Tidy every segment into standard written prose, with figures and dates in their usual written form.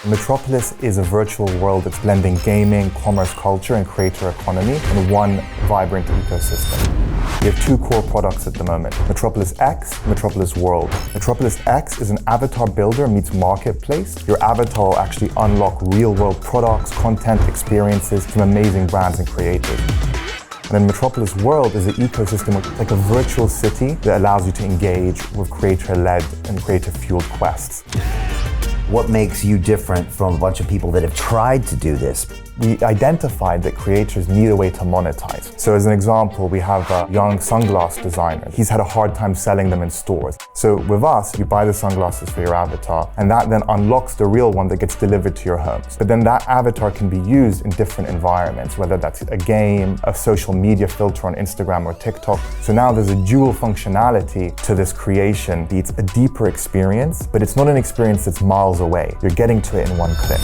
Metropolis is a virtual world that's blending gaming, commerce culture, and creator economy in one vibrant ecosystem. We have two core products at the moment, Metropolis X, Metropolis World. Metropolis X is an avatar builder meets marketplace. Your avatar will actually unlock real-world products, content, experiences from amazing brands and creators. And then Metropolis World is an ecosystem like a virtual city that allows you to engage with creator-led and creator-fueled quests. What makes you different from a bunch of people that have tried to do this? We identified that creators need a way to monetize. So as an example, we have a young sunglass designer. He's had a hard time selling them in stores. So with us, you buy the sunglasses for your avatar, and that then unlocks the real one that gets delivered to your homes. But then that avatar can be used in different environments, whether that's a game, a social media filter on Instagram or TikTok. So now there's a dual functionality to this creation. It's a deeper experience, but it's not an experience that's miles away. You're getting to it in one click.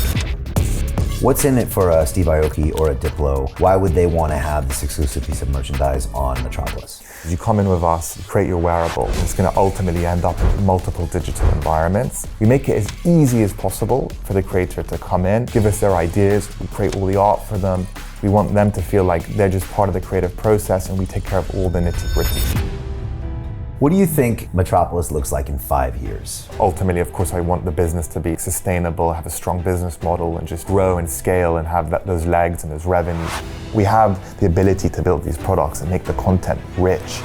What's in it for a Steve Aoki or a Diplo? Why would they want to have this exclusive piece of merchandise on Metropolis? You come in with us, you create your wearable. It's going to ultimately end up in multiple digital environments. We make it as easy as possible for the creator to come in, give us their ideas, we create all the art for them. We want them to feel like they're just part of the creative process and we take care of all the nitty-gritty. What do you think Metropolis looks like in 5 years? Ultimately, of course, I want the business to be sustainable, have a strong business model, and just grow and scale and have those legs and those revenues. We have the ability to build these products and make the content rich.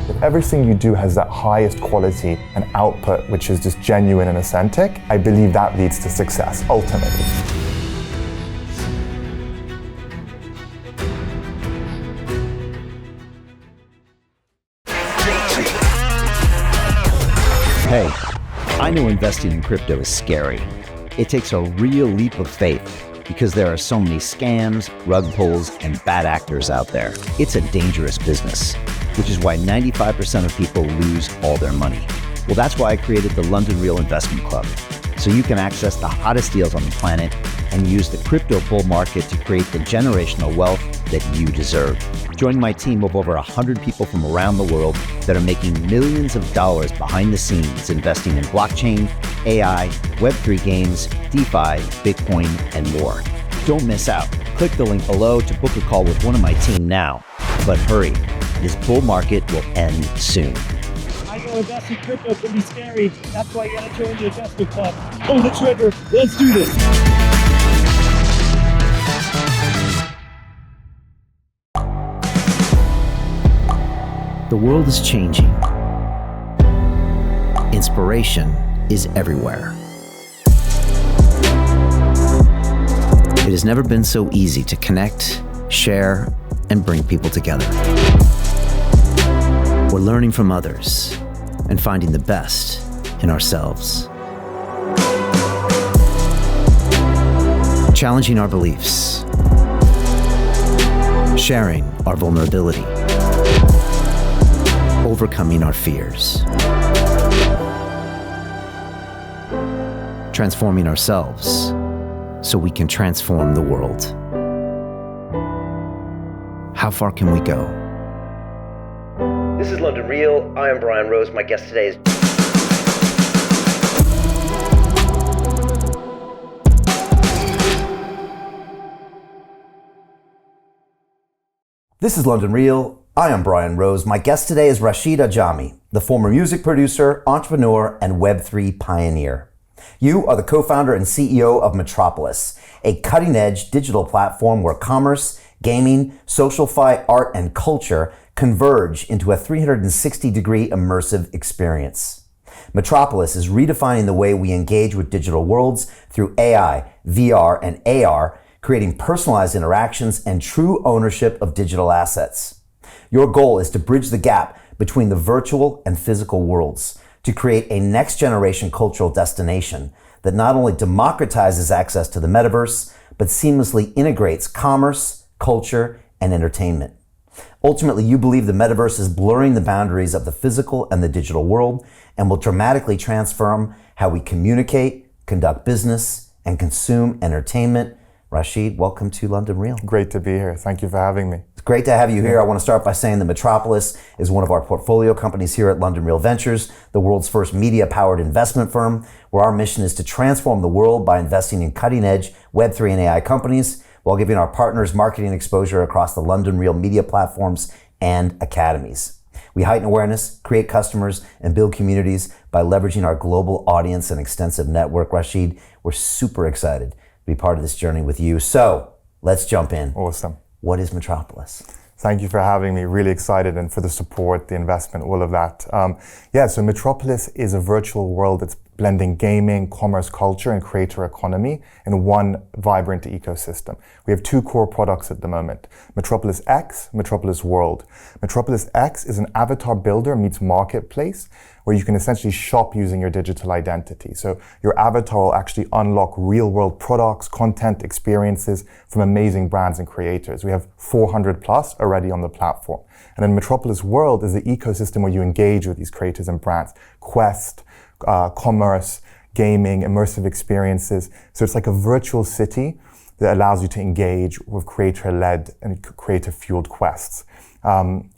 If everything you do has that highest quality and output, which is just genuine and authentic, I believe that leads to success, ultimately. Hey, I know investing in crypto is scary. It takes a real leap of faith because there are so many scams, rug pulls, and bad actors out there. It's a dangerous business, which is why 95% of people lose all their money. Well, that's why I created the London Real Investment Club, so you can access the hottest deals on the planet and use the crypto bull market to create the generational wealth that you deserve. Join my team of over 100 people from around the world that are making millions of dollars behind the scenes investing in blockchain, AI, Web3 games, DeFi, Bitcoin, and more. Don't miss out. Click the link below to book a call with one of my team now. But hurry, this bull market will end soon. I know investing in crypto can be scary. That's why you gotta join the investment club. Pull the trigger. Let's do this. The world is changing. Inspiration is everywhere. It has never been so easy to connect, share, and bring people together. We're learning from others and finding the best in ourselves. Challenging our beliefs. Sharing our vulnerability. Overcoming our fears. Transforming ourselves so we can transform the world. How far can we go? This is London Real. I am Brian Rose. My guest today is... This is London Real. I am Brian Rose. My guest today is Rashid Ajami, the former music producer, entrepreneur, and Web3 pioneer. You are the co-founder and CEO of Metropolis, a cutting-edge digital platform where commerce, gaming, social-fi, art, and culture converge into a 360-degree immersive experience. Metropolis is redefining the way we engage with digital worlds through AI, VR, and AR, creating personalized interactions and true ownership of digital assets. Your goal is to bridge the gap between the virtual and physical worlds to create a next-generation cultural destination that not only democratizes access to the metaverse, but seamlessly integrates commerce, culture, and entertainment. Ultimately, you believe the metaverse is blurring the boundaries of the physical and the digital world and will dramatically transform how we communicate, conduct business, and consume entertainment. Rashid, welcome to London Real. Great to be here. Thank you for having me. Great to have you here. I want to start by saying that Metropolis is one of our portfolio companies here at London Real Ventures, the world's first media-powered investment firm, where our mission is to transform the world by investing in cutting-edge Web3 and AI companies while giving our partners marketing exposure across the London Real media platforms and academies. We heighten awareness, create customers, and build communities by leveraging our global audience and extensive network. Rashid, we're super excited to be part of this journey with you. So let's jump in. Awesome. What is Metropolis? Thank you for having me. Really excited, and for the support, the investment, all of that. So Metropolis is a virtual world that's blending gaming, commerce, culture, and creator economy in one vibrant ecosystem. We have two core products at the moment: Metropolis X, Metropolis World. Metropolis X is an avatar builder meets marketplace, where you can essentially shop using your digital identity. So your avatar will actually unlock real world products, content, experiences from amazing brands and creators. We have 400 plus already on the platform. And then Metropolis World is the ecosystem where you engage with these creators and brands. Quest, commerce, gaming, immersive experiences. So it's like a virtual city that allows you to engage with creator-led and creator-fueled quests.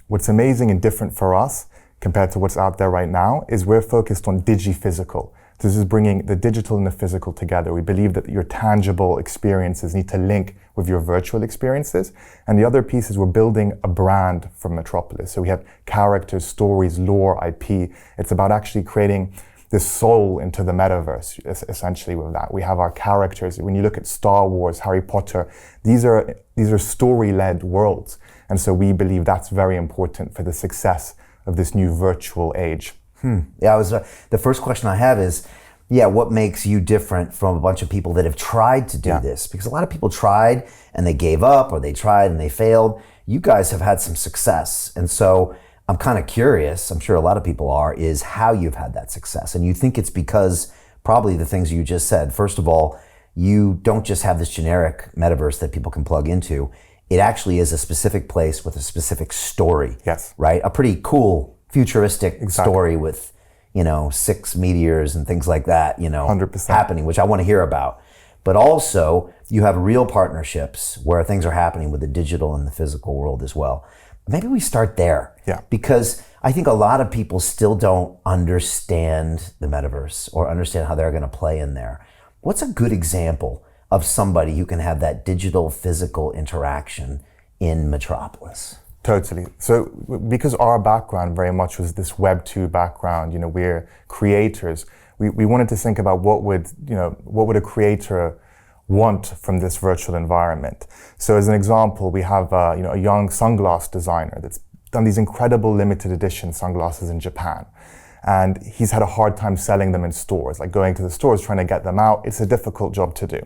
What's amazing and different for us compared to what's out there right now is we're focused on digi-physical. This is bringing the digital and the physical together. We believe that your tangible experiences need to link with your virtual experiences. And the other piece is we're building a brand for Metropolis. So we have characters, stories, lore, IP. It's about actually creating this soul into the metaverse, essentially, with that. We have our characters. When you look at Star Wars, Harry Potter, these are story-led worlds. And so we believe that's very important for the success of this new virtual age. Yeah, the first question I have is, what makes you different from a bunch of people that have tried to do this? Because a lot of people tried and they gave up, or they tried and they failed. You guys have had some success. And so I'm kind of curious, I'm sure a lot of people are, is how you've had that success. And you think it's because probably the things you just said. First of all, you don't just have this generic metaverse that people can plug into. It actually is a specific place with a specific story. Yes. Right? A pretty cool futuristic story with, 6 meteors and things like that, 100%. happening, which I want to hear about. But also you have real partnerships where things are happening with the digital and the physical world as well. Maybe we start there. Yeah. Because I think a lot of people still don't understand the metaverse or understand how they're going to play in there. What's a good example of somebody who can have that digital physical interaction in Metropolis? Totally. So because our background very much was this Web 2 background, we're creators. We wanted to think about what would a creator want from this virtual environment. So as an example, we have a young sunglass designer that's done these incredible limited edition sunglasses in Japan. And he's had a hard time selling them in stores, like going to the stores, trying to get them out. It's a difficult job to do.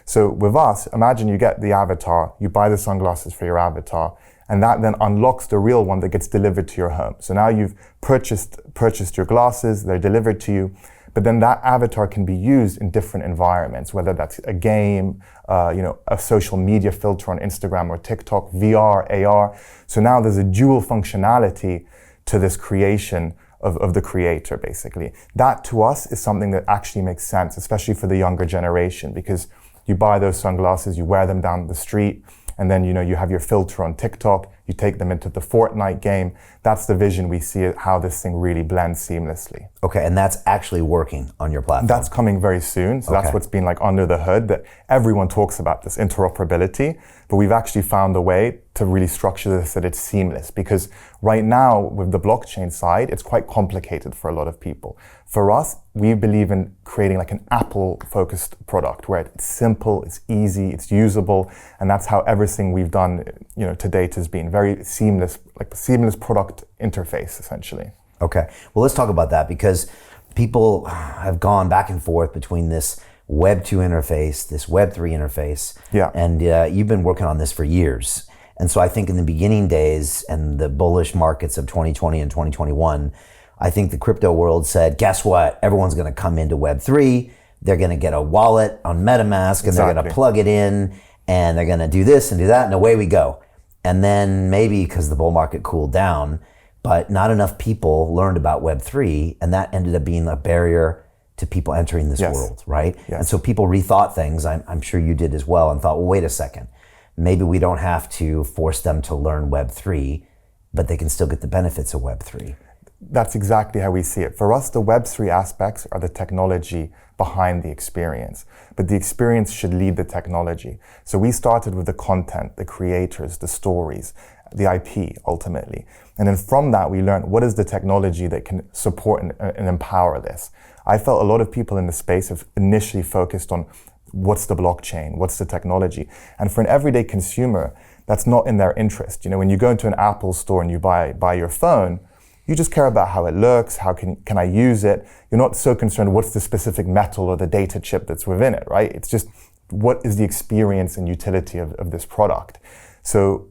So with us, imagine you get the avatar, you buy the sunglasses for your avatar, and that then unlocks the real one that gets delivered to your home. So now you've purchased your glasses, they're delivered to you, but then that avatar can be used in different environments, whether that's a game, a social media filter on Instagram or TikTok, VR, AR. So now there's a dual functionality to this creation of the creator, basically. That to us is something that actually makes sense, especially for the younger generation, because you buy those sunglasses, you wear them down the street, and then you have your filter on TikTok, you take them into the Fortnite game. That's the vision we see, how this thing really blends seamlessly. Okay, and that's actually working on your platform? That's coming very soon. So that's what's been like under the hood, that everyone talks about this interoperability, but we've actually found a way to really structure this so that it's seamless. Because right now with the blockchain side, it's quite complicated for a lot of people. For us, we believe in creating like an Apple-focused product where it's simple, it's easy, it's usable, and that's how everything we've done, to date has been very seamless, like the seamless product interface, essentially. Okay, well, let's talk about that, because people have gone back and forth between this Web 2 interface, this Web 3 interface, and you've been working on this for years. And so I think in the beginning days and the bullish markets of 2020 and 2021, I think the crypto world said, guess what? Everyone's going to come into Web 3. They're going to get a wallet on MetaMask, and they're going to plug it in, and they're going to do this and do that, and away we go. And then maybe because the bull market cooled down, but not enough people learned about Web 3, and that ended up being a barrier to people entering this world, right? Yes. And so people rethought things, I'm sure you did as well, and thought, well, wait a second. maybe we don't have to force them to learn Web3, but they can still get the benefits of Web3. That's exactly how we see it. For us, the Web3 aspects are the technology behind the experience, but the experience should lead the technology. So we started with the content, the creators, the stories, the IP ultimately. And then from that, we learned what is the technology that can support and empower this. I felt a lot of people in the space have initially focused on what's the blockchain, what's the technology. And for an everyday consumer, that's not in their interest. You know, when you go into an Apple store and you buy your phone, you just care about how it looks, how can I use it. You're not so concerned what's the specific metal or the data chip that's within it, right? It's just what is the experience and utility of this product. So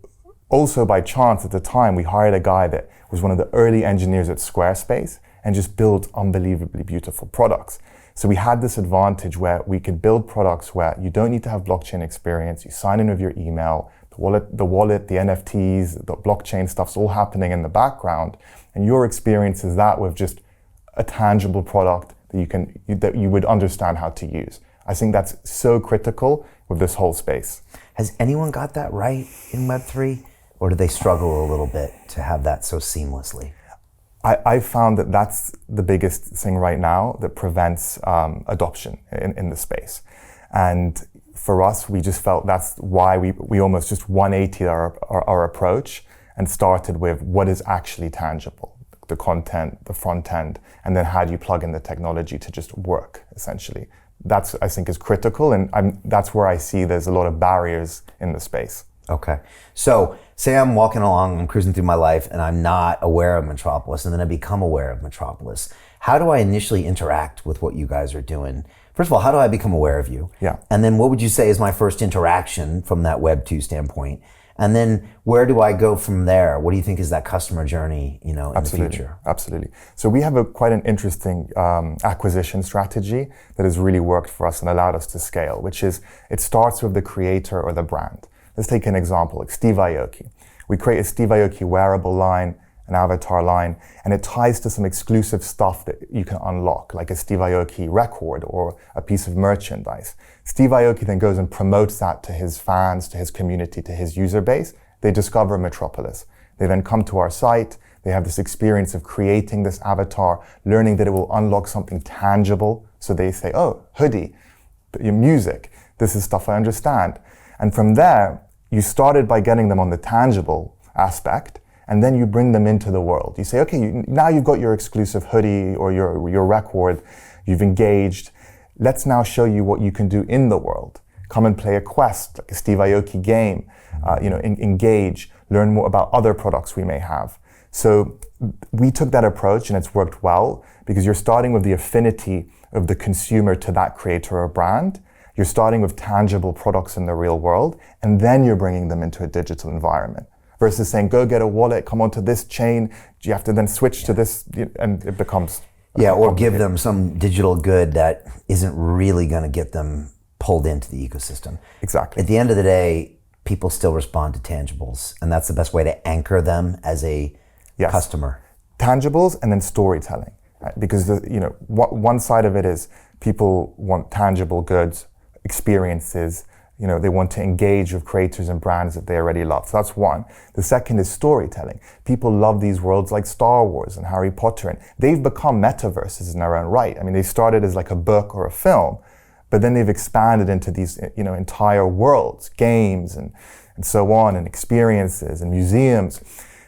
also by chance at the time, we hired a guy that was one of the early engineers at Squarespace and just built unbelievably beautiful products. So we had this advantage where we could build products where you don't need to have blockchain experience. You sign in with your email, the wallet, the NFTs, the blockchain stuff's all happening in the background. And your experience is that with just a tangible product that you would understand how to use. I think that's so critical with this whole space. Has anyone got that right in Web3? Or do they struggle a little bit to have that so seamlessly? I found that that's the biggest thing right now that prevents adoption in the space. And for us, we just felt that's why we almost just 180 our approach and started with what is actually tangible, the content, the front end, and then how do you plug in the technology to just work, essentially. That's, I think, is critical, and that's where I see there's a lot of barriers in the space. Okay. So say I'm walking along, I'm cruising through my life, and I'm not aware of Metropolis, and then I become aware of Metropolis. How do I initially interact with what you guys are doing? First of all, how do I become aware of you? Yeah. And then what would you say is my first interaction from that Web 2 standpoint? And then where do I go from there? What do you think is that customer journey, in the future? Absolutely. So we have quite an interesting acquisition strategy that has really worked for us and allowed us to scale, which is it starts with the creator or the brand. Let's take an example, like Steve Aoki. We create a Steve Aoki wearable line, an avatar line, and it ties to some exclusive stuff that you can unlock, like a Steve Aoki record or a piece of merchandise. Steve Aoki then goes and promotes that to his fans, to his community, to his user base. They discover Metropolis. They then come to our site. They have this experience of creating this avatar, learning that it will unlock something tangible. So they say, oh, hoodie, your music, this is stuff I understand. And from there, you started by getting them on the tangible aspect, and then you bring them into the world. You say, okay, now you've got your exclusive hoodie or your record, you've engaged. Let's now show you what you can do in the world. Come and play a quest, like a Steve Aoki game, engage, learn more about other products we may have. So we took that approach and it's worked well because you're starting with the affinity of the consumer to that creator or brand. You're starting with tangible products in the real world, and then you're bringing them into a digital environment. Versus saying, go get a wallet, come onto this chain, you have to then switch to this, and it becomes... or give them some digital good that isn't really going to get them pulled into the ecosystem. Exactly. At the end of the day, people still respond to tangibles, and that's the best way to anchor them as a customer. Tangibles and then storytelling, right? Because one side of it is people want tangible goods, experiences, they want to engage with creators and brands that they already love. So that's one. The second is storytelling. People love these worlds like Star Wars and Harry Potter, and they've become metaverses in their own right. I mean, they started as like a book or a film, but then they've expanded into these, entire worlds, games and so on, and experiences and museums.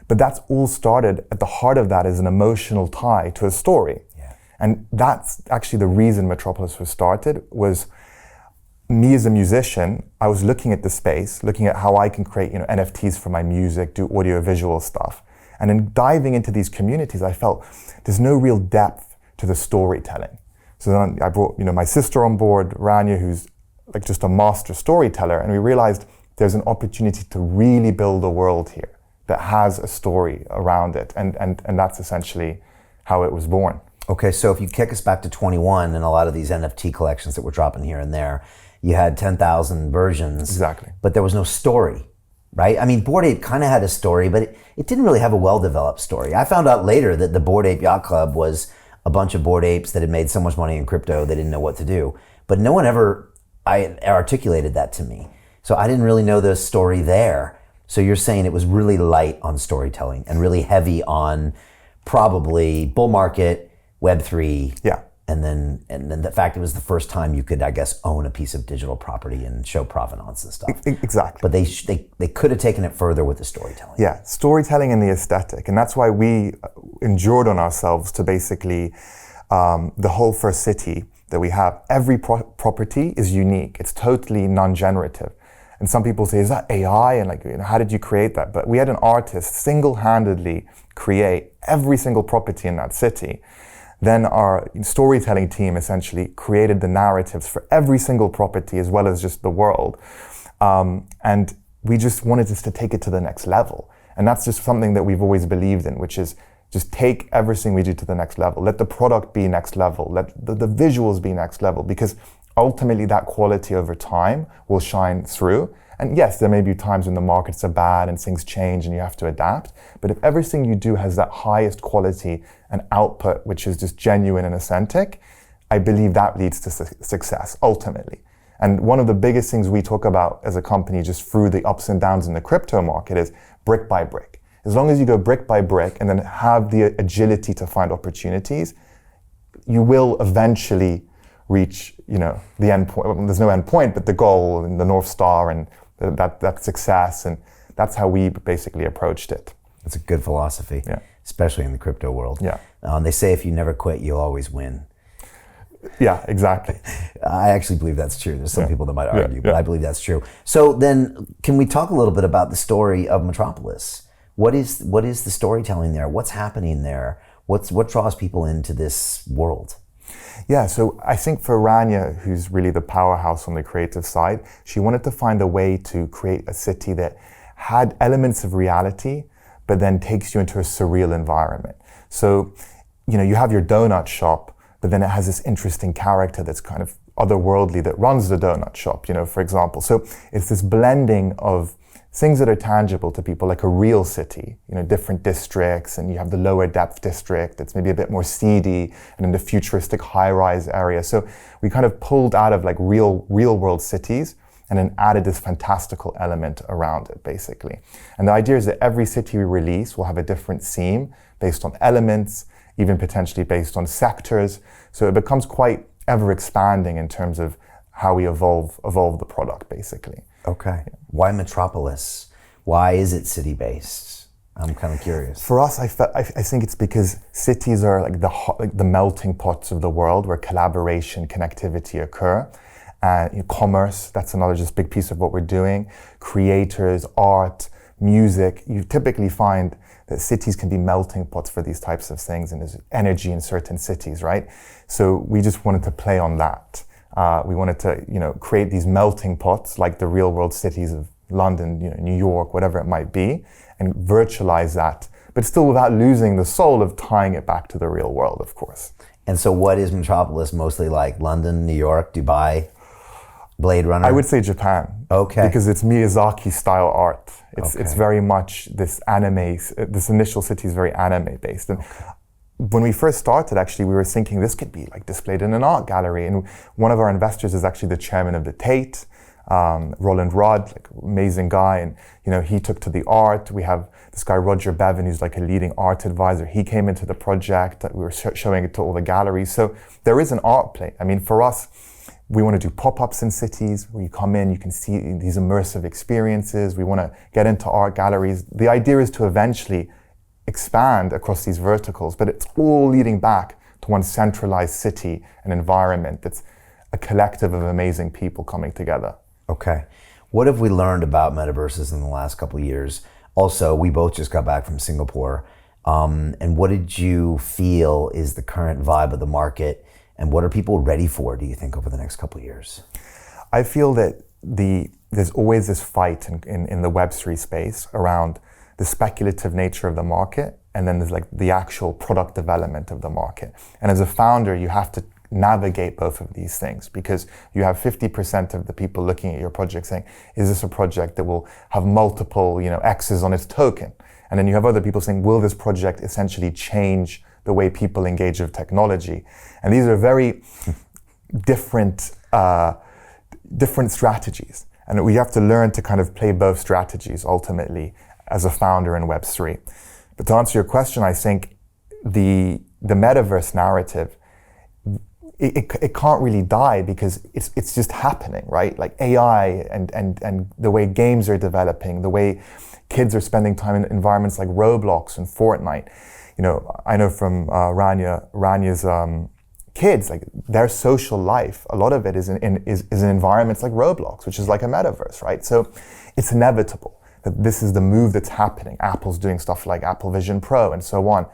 But that's all started, at the heart of that is an emotional tie to a story. Yeah. And that's actually the reason Metropolis was started, was me as a musician. I was looking at the space, looking at how I can create, NFTs for my music, do audio visual stuff. And in diving into these communities, I felt there's no real depth to the storytelling. So then I brought, my sister on board, Rania, who's like just a master storyteller. And we realized there's an opportunity to really build a world here that has a story around it. And that's essentially how it was born. Okay, so if you kick us back to 21 and a lot of these NFT collections that we're dropping here and there, you had 10,000 versions. Exactly. But there was no story, right? I mean, Bored Ape kind of had a story, but it didn't really have a well-developed story. I found out later that the Bored Ape Yacht Club was a bunch of Bored Apes that had made so much money in crypto they didn't know what to do. But no one ever articulated that to me. So I didn't really know the story there. So you're saying it was really light on storytelling and really heavy on probably bull market, Web3. Yeah. And then the fact it was the first time you could, I guess, own a piece of digital property and show provenance and stuff. Exactly. But they could have taken it further with the storytelling. Yeah, storytelling and the aesthetic. And that's why we endured on ourselves to basically, the whole first city that we have, every property is unique. It's totally non-generative. And some people say, is that AI? And like, how did you create that? But we had an artist single-handedly create every single property in that city. Then our storytelling team essentially created the narratives for every single property as well as just the world. And we just wanted us to take it to the next level. And that's just something that we've always believed in, which is just take everything we do to the next level. Let the product be next level. Let the visuals be next level, because ultimately that quality over time will shine through. And yes, there may be times when the markets are bad and things change and you have to adapt. But if everything you do has that highest quality and output, which is just genuine and authentic, I believe that leads to success ultimately. And one of the biggest things we talk about as a company just through the ups and downs in the crypto market is brick by brick. As long as you go brick by brick and then have the agility to find opportunities, you will eventually reach, the end point. Well, there's no end point, but the goal and the North Star and that success. And that's how we basically approached it. That's a good philosophy, especially in the crypto world. Yeah. They say if you never quit, you'll always win. Yeah, exactly. I actually believe that's true. There's some people that might argue, but I believe that's true. So then can we talk a little bit about the story of Metropolis? What is the storytelling there? What's happening there? What draws people into this world? Yeah, so I think for Rania, who's really the powerhouse on the creative side, she wanted to find a way to create a city that had elements of reality, but then takes you into a surreal environment. So, you have your donut shop, but then it has this interesting character that's kind of otherworldly that runs the donut shop, for example. So it's this blending of things that are tangible to people, like a real city, different districts, and you have the lower depth district that's maybe a bit more seedy, and then the futuristic high-rise area. So we kind of pulled out of like real world cities and then added this fantastical element around it, basically. And the idea is that every city we release will have a different theme based on elements, even potentially based on sectors. So it becomes quite ever expanding in terms of how we evolve the product, basically. Okay. Why Metropolis? Why is it city-based? I'm kind of curious. For us, I think it's because cities are like the melting pots of the world where collaboration, connectivity occur. Commerce, that's another just big piece of what we're doing. Creators, art, music. You typically find that cities can be melting pots for these types of things, and there's energy in certain cities, right? So we just wanted to play on that. We wanted to, create these melting pots like the real world cities of London, New York, whatever it might be, and virtualize that, but still without losing the soul of tying it back to the real world, of course. And so what is Metropolis mostly like? London, New York, Dubai, Blade Runner? I would say Japan. Okay. Because it's Miyazaki style art. It's very much this anime, this initial city is very anime based. And when we first started, actually, we were thinking this could be like displayed in an art gallery. And one of our investors is actually the chairman of the Tate, Roland Rudd, like amazing guy. And, he took to the art. We have this guy, Roger Bevan, who's like a leading art advisor. He came into the project. We were showing it to all the galleries. So there is an art play. I mean, for us, we want to do pop-ups in cities where you come in, you can see these immersive experiences. We want to get into art galleries. The idea is to eventually expand across these verticals, but it's all leading back to one centralized city and environment that's a collective of amazing people coming together. Okay. What have we learned about metaverses in the last couple of years? Also, we both just got back from Singapore. And what did you feel is the current vibe of the market? And what are people ready for, do you think, over the next couple of years? I feel that there's always this fight in the Web3 space around the speculative nature of the market, and then there's like the actual product development of the market. And as a founder, you have to navigate both of these things, because you have 50% of the people looking at your project saying, is this a project that will have multiple, X's on its token? And then you have other people saying, will this project essentially change the way people engage with technology? And these are very different strategies. And we have to learn to kind of play both strategies ultimately as a founder in Web3. But to answer your question, I think the metaverse narrative, it can't really die because it's just happening, right? Like AI and the way games are developing, the way kids are spending time in environments like Roblox and Fortnite. You know, I know from Ranya's kids, like their social life, a lot of it is in environments like Roblox, which is like a metaverse, right? So it's inevitable that this is the move that's happening. Apple's doing stuff like Apple Vision Pro and so on.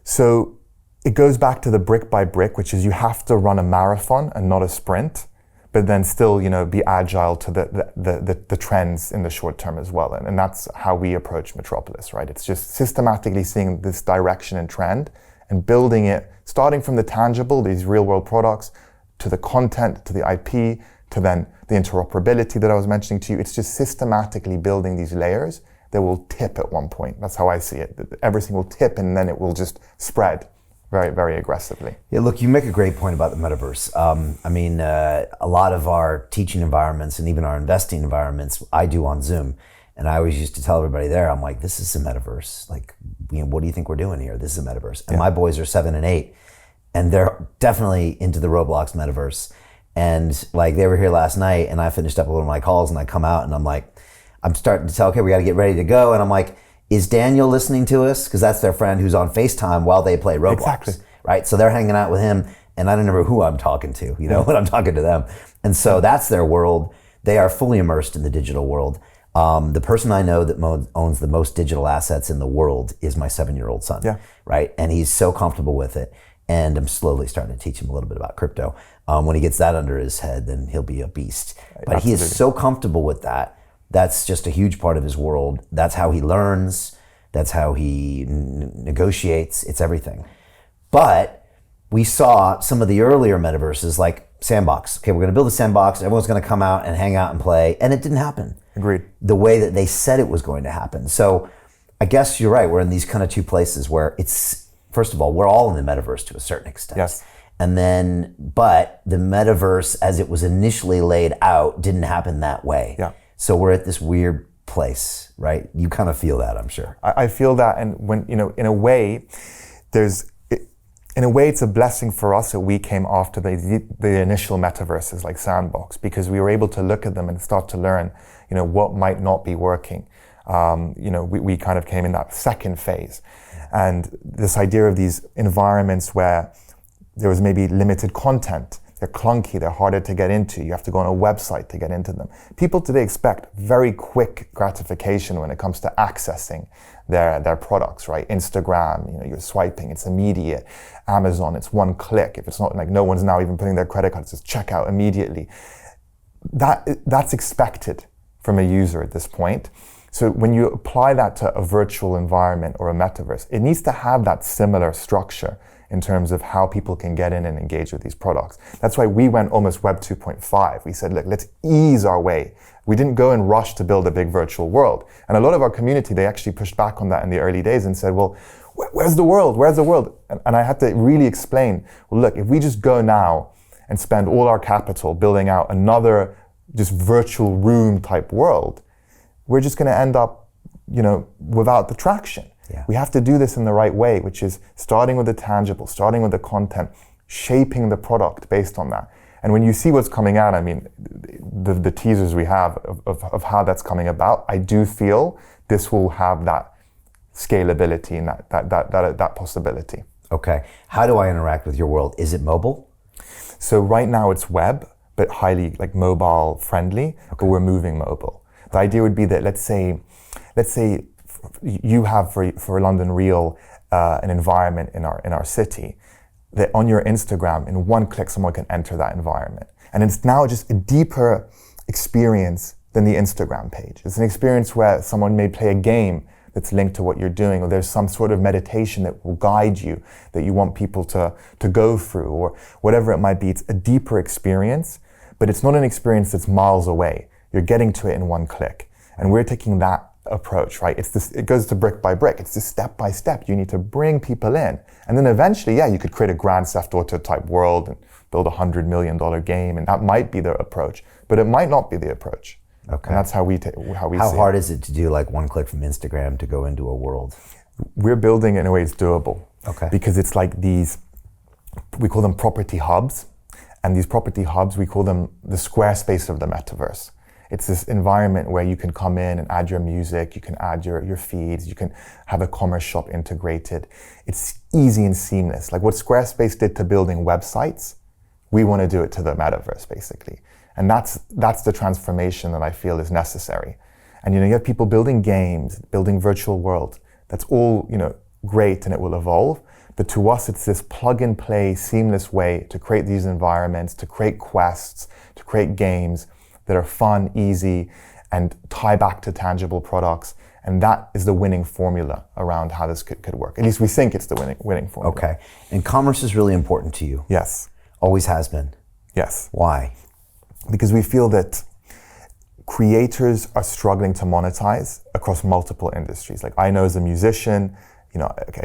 So it goes back to the brick by brick, which is you have to run a marathon and not a sprint, but then still, you know, be agile to the trends in the short term as well. And that's how we approach Metropolis, right? It's just systematically seeing this direction and trend and building it, starting from the tangible, these real world products, to the content, to the IP, to then the interoperability that I was mentioning to you. It's just systematically building these layers that will tip at one point. That's how I see it. Everything will tip and then it will just spread very, very aggressively. Yeah, look, you make a great point about the metaverse. A lot of our teaching environments and even our investing environments, I do on Zoom. And I always used to tell everybody there, I'm like, this is a metaverse. Like, you know, what do you think we're doing here? This is a metaverse. And my boys are 7 and 8, and they're definitely into the Roblox metaverse. And like, they were here last night, and I finished up one of my calls, and I come out, and I'm like, I'm starting to tell, okay, we got to get ready to go. And I'm like, is Daniel listening to us? Because that's their friend who's on FaceTime while they play Roblox. Exactly. Right? So they're hanging out with him, and I don't remember who I'm talking to, you know, when I'm talking to them. And so that's their world. They are fully immersed in the digital world. The person I know that owns the most digital assets in the world is my 7-year-old son, right? And he's so comfortable with it. And I'm slowly starting to teach him a little bit about crypto. When he gets that under his head, then he'll be a beast. But Absolutely. He is so comfortable with that. That's just a huge part of his world. That's how he learns. That's how he negotiates. It's everything. But we saw some of the earlier metaverses like Sandbox. Okay, we're going to build a sandbox. Everyone's going to come out and hang out and play. And it didn't happen. Agreed. The way that they said it was going to happen. So I guess you're right. We're in these kind of two places where it's, first of all, we're all in the metaverse to a certain extent. Yes. And then, but the metaverse as it was initially laid out didn't happen that way. Yeah. So we're at this weird place, right? You kind of feel that, I'm sure. I feel that, and when, you know, in a way, it's a blessing for us that we came after the initial metaverses like Sandbox, because we were able to look at them and start to learn, you know, what might not be working. You know, we kind of came in that second phase. And this idea of these environments where there was maybe limited content, they're clunky, they're harder to get into, you have to go on a website to get into them. People today expect very quick gratification when it comes to accessing their products, right? Instagram, you know, you're swiping, it's immediate. Amazon, it's one click. If it's not like no one's now even putting their credit card, it's just check out immediately. That's expected from a user at this point. So when you apply that to a virtual environment or a metaverse, it needs to have that similar structure in terms of how people can get in and engage with these products. That's why we went almost Web 2.5. We said, look, let's ease our way. We didn't go and rush to build a big virtual world. And a lot of our community, they actually pushed back on that in the early days and said, well, where's the world? Where's the world? And I had to really explain, well, look, if we just go now and spend all our capital building out another just virtual room type world, we're just going to end up, you know, without the traction. Yeah. We have to do this in the right way, which is starting with the tangible, starting with the content, shaping the product based on that. And when you see what's coming out, I mean, the teasers we have of how that's coming about, I do feel this will have that scalability and that possibility. Okay. How do I interact with your world? Is it mobile? So right now it's web, but highly like mobile friendly, but we're moving mobile. The idea would be that let's say you have for London Real an environment in our city that on your Instagram in one click someone can enter that environment, and it's now just a deeper experience than the Instagram page. It's an experience where someone may play a game that's linked to what you're doing, or there's some sort of meditation that will guide you that you want people to go through, or whatever it might be. It's a deeper experience, but it's not an experience that's miles away. You're getting to it in one click, and we're taking that approach, right? It goes to brick by brick. It's just step by step. You need to bring people in. And then eventually, you could create a Grand Theft Auto type world and build $100 million game. And that might be the approach, but it might not be the approach. Okay. And that's how we How see hard it. is it to do like one click from Instagram to go into a world? We're building it in a way it's doable. Okay. Because it's like these, we call them property hubs. And these property hubs, we call them the Squarespace of the metaverse. It's this environment where you can come in and add your music, you can add your feeds, you can have a commerce shop integrated. It's easy and seamless. Like what Squarespace did to building websites, we want to do it to the metaverse, basically. And that's the transformation that I feel is necessary. And you have people building games, building virtual worlds. That's all great, and it will evolve. But to us, it's this plug and play, seamless way to create these environments, to create quests, to create games that are fun, easy, and tie back to tangible products. And that is the winning formula around how this could work. At least we think it's the winning formula. Okay. And commerce is really important to you. Yes. Always has been. Yes. Why? Because we feel that creators are struggling to monetize across multiple industries. Like I know as a musician,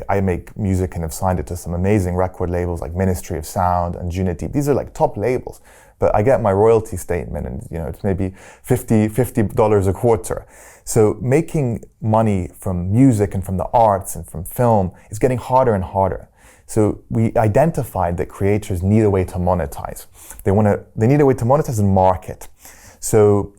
I make music and have signed it to some amazing record labels like Ministry of Sound and Unity. These are like top labels. But I get my royalty statement and it's maybe $50 a quarter. So making money from music and from the arts and from film is getting harder and harder. So we identified that creators need a way to monetize. They need a way to monetize and market. So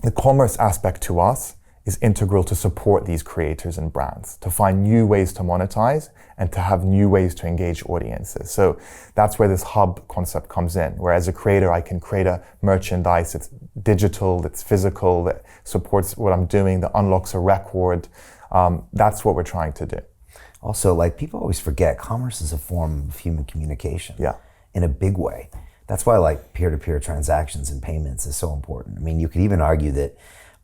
the commerce aspect to us is integral to support these creators and brands, to find new ways to monetize and to have new ways to engage audiences. So that's where this hub concept comes in, where as a creator, I can create a merchandise that's digital, that's physical, that supports what I'm doing, that unlocks a record. That's what we're trying to do. Also, like people always forget, commerce is a form of human communication. Yeah. In a big way. That's why like peer-to-peer transactions and payments is so important. I mean, you could even argue that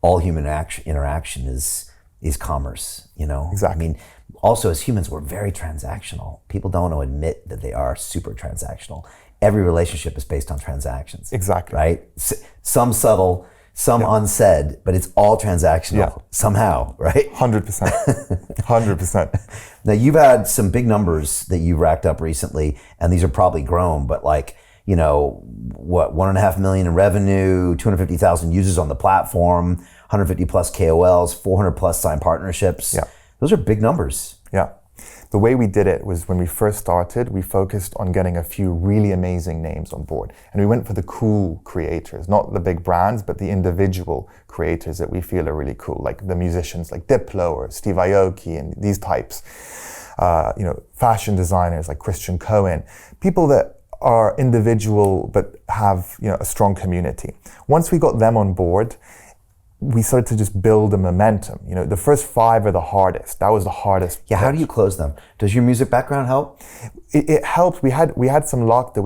all human interaction is commerce, Exactly. I mean, also as humans, we're very transactional. People don't want to admit that they are super transactional. Every relationship is based on transactions. Exactly. Right? Some subtle, some unsaid, but it's all transactional somehow, right? 100%. 100%. Now you've had some big numbers that you've racked up recently, and these are probably grown, but like, 1.5 million in revenue, 250,000 users on the platform, 150 plus KOLs, 400 plus signed partnerships. Yeah. Those are big numbers. Yeah. The way we did it was when we first started, we focused on getting a few really amazing names on board. And we went for the cool creators, not the big brands, but the individual creators that we feel are really cool, like the musicians like Diplo or Steve Aoki and these types. Fashion designers like Christian Cohen, people that are individual but have a strong community. Once we got them on board, we started to just build a momentum. The first 5 are the hardest. That was the hardest. Yeah, how do you close them? Does your music background help? It helped. We had some luck that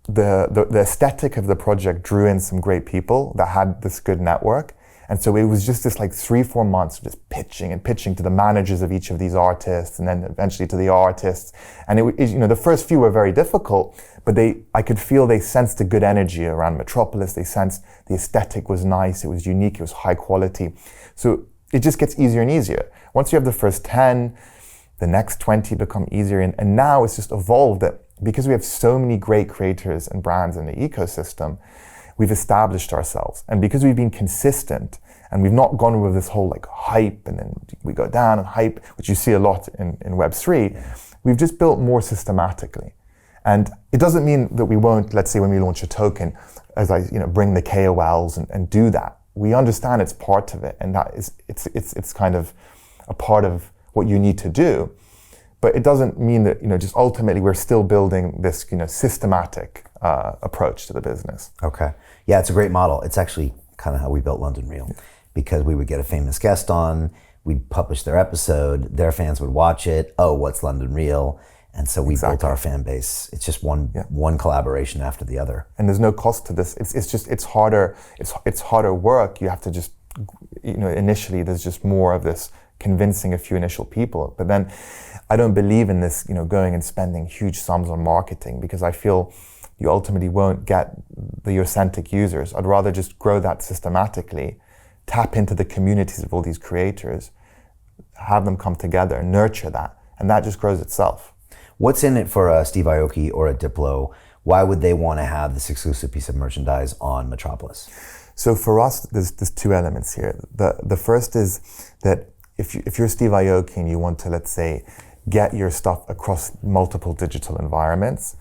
the aesthetic of the project drew in some great people that had this good network. And so it was just this like 3-4 months of just pitching to the managers of each of these artists, and then eventually to the artists. And the first few were very difficult, but I could feel they sensed a good energy around Metropolis. They sensed the aesthetic was nice, it was unique, it was high quality. So it just gets easier and easier. Once you have the first 10, the next 20 become easier. And now it's just evolved that because we have so many great creators and brands in the ecosystem, we've established ourselves. And because we've been consistent and we've not gone with this whole like hype and then we go down and hype, which you see a lot in Web3, we've just built more systematically. And it doesn't mean that we won't, let's say when we launch a token, as I bring the KOLs and do that. We understand it's part of it, and that is it's kind of a part of what you need to do. But it doesn't mean that just ultimately we're still building this systematic approach to the business. Okay. Yeah, it's a great model. It's actually kind of how we built London Real, because we would get a famous guest on, we'd publish their episode, their fans would watch it. Oh, what's London Real? And so we built our fan base. It's just one collaboration after the other. And there's no cost to this. It's harder. It's harder work. You have to just initially there's just more of this convincing a few initial people. But then I don't believe in this going and spending huge sums on marketing, because I feel you ultimately won't get the authentic users. I'd rather just grow that systematically, tap into the communities of all these creators, have them come together and nurture that, and that just grows itself. What's in it for a Steve Aoki or a Diplo why would they want to have this exclusive piece of merchandise on Metropolis? So for us, there's two elements here. The first is that if you're Steve Aoki and you want to, let's say, get your stuff across multiple digital environments,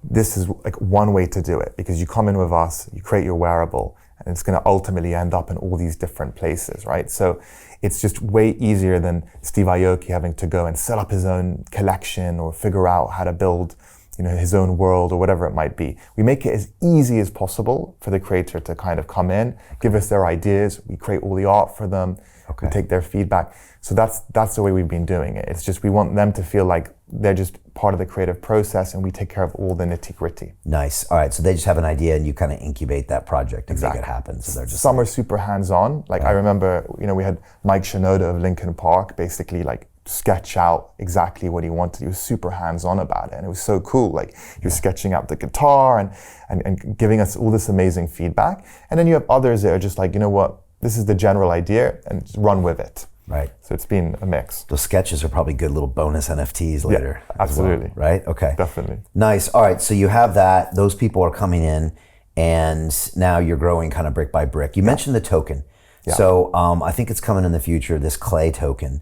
this is like one way to do it, because you come in with us, you create your wearable, and it's going to ultimately end up in all these different places, right? So it's just way easier than Steve Aoki having to go and set up his own collection or figure out how to build, his own world or whatever it might be. We make it as easy as possible for the creator to kind of come in, give us their ideas, we create all the art for them, we take their feedback. So that's the way we've been doing it. It's just we want them to feel like they're just part of the creative process and we take care of all the nitty-gritty. Nice. All right, so they just have an idea and you kind of incubate that project and make it happen. So they're just some are super hands-on. Like I remember, we had Mike Shinoda of Linkin Park basically like sketch out exactly what he wanted. He was super hands-on about it and it was so cool. Like he was sketching out the guitar and giving us all this amazing feedback. And then you have others that are just like, this is the general idea and just run with it. Right. So it's been a mix. Those sketches are probably good little bonus NFTs later. Yeah, absolutely. Well, right? Okay. Definitely. Nice. All right. So you have that. Those people are coming in and now you're growing kind of brick by brick. You mentioned the token. Yeah. So I think it's coming in the future, this clay token.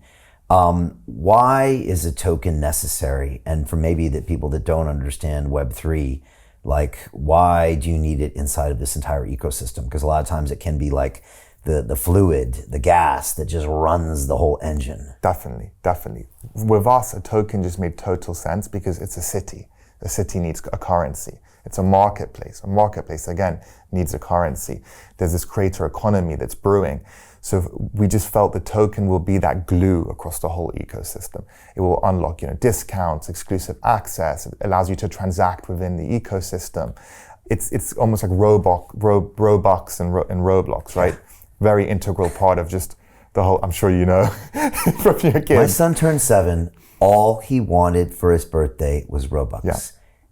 Why is a token necessary? And for maybe the people that don't understand Web3, like why do you need it inside of this entire ecosystem? Because a lot of times it can be like the fluid, the gas that just runs the whole engine. Definitely. With us, a token just made total sense because it's a city. The city needs a currency. It's a marketplace. A marketplace, again, needs a currency. There's this creator economy that's brewing. So we just felt the token will be that glue across the whole ecosystem. It will unlock, discounts, exclusive access. It allows you to transact within the ecosystem. It's almost like Robux and Roblox, right? Very integral part of just the whole, I'm sure you know, from your kids. My son turned 7. All he wanted for his birthday was Robux. Yeah.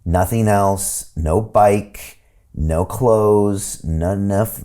Nothing else, no bike, no clothes, enough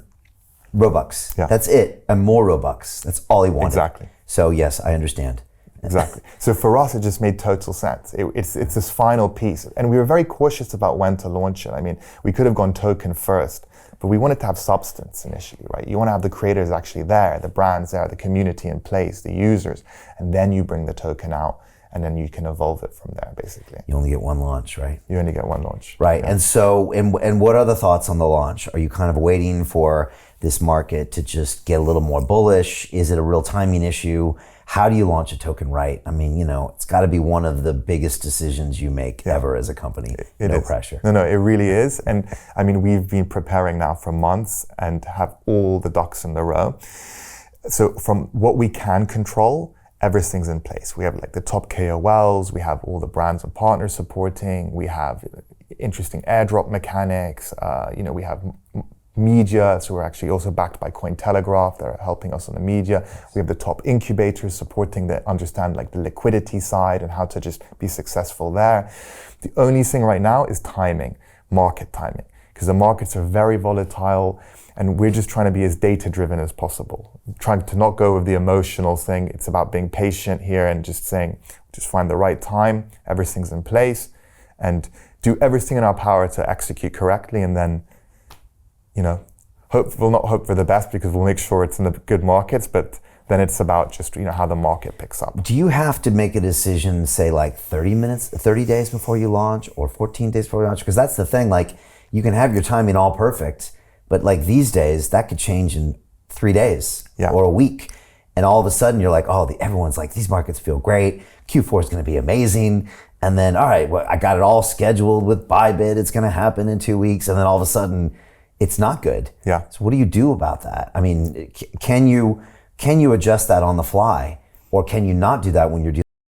Robux. Yeah. That's it. And more Robux. That's all he wanted. Exactly. So yes, I understand. Exactly. So for us, it just made total sense. It's this final piece. And we were very cautious about when to launch it. I mean, we could have gone token first, but we wanted to have substance initially, right? You want to have the creators actually there, the brands there, the community in place, the users, and then you bring the token out, and then you can evolve it from there, basically. You only get one launch, right? You only get one launch. Right. Yeah. And so, and what are the thoughts on the launch? Are you kind of waiting for this market to just get a little more bullish? Is it a real timing issue? How do you launch a token right? I mean, it's got to be one of the biggest decisions you make ever as a company. No pressure. No, it really is. And I mean, we've been preparing now for months and have all the ducks in a row. So from what we can control, everything's in place. We have like the top KOLs, we have all the brands and partners supporting, we have interesting airdrop mechanics, we have media, so we're actually also backed by Cointelegraph. They're helping us on the media. We have the top incubators supporting that understand like the liquidity side and how to just be successful there. The only thing right now is timing, market timing, because the markets are very volatile and we're just trying to be as data-driven as possible. Trying to not go with the emotional thing. It's about being patient here and just saying, just find the right time, everything's in place, and do everything in our power to execute correctly, and then we'll not hope for the best because we'll make sure it's in the good markets, but then it's about just, how the market picks up. Do you have to make a decision, say like 30 days before you launch or 14 days before you launch? Because that's the thing, like you can have your timing all perfect, but like these days that could change in 3 days or a week. And all of a sudden you're like, everyone's like, these markets feel great. Q4 is going to be amazing. And then, all right, I got it all scheduled with Bybit. It's going to happen in 2 weeks. And then all of a sudden it's not good. Yeah. So what do you do about that? I mean, can you adjust that on the fly, or can you not do that when you're